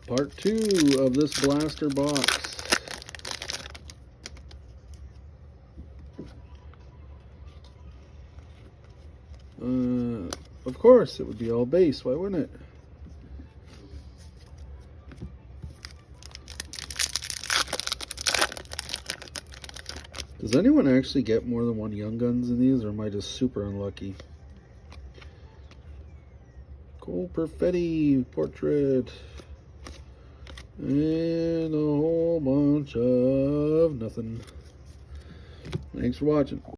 Part 2 of this blaster box. Of course, it would be all base. Why wouldn't it? Does anyone actually get more than one Young Guns in these, or am I just super unlucky? Cole Perfetti portrait. And a whole bunch of nothing. Thanks for watching.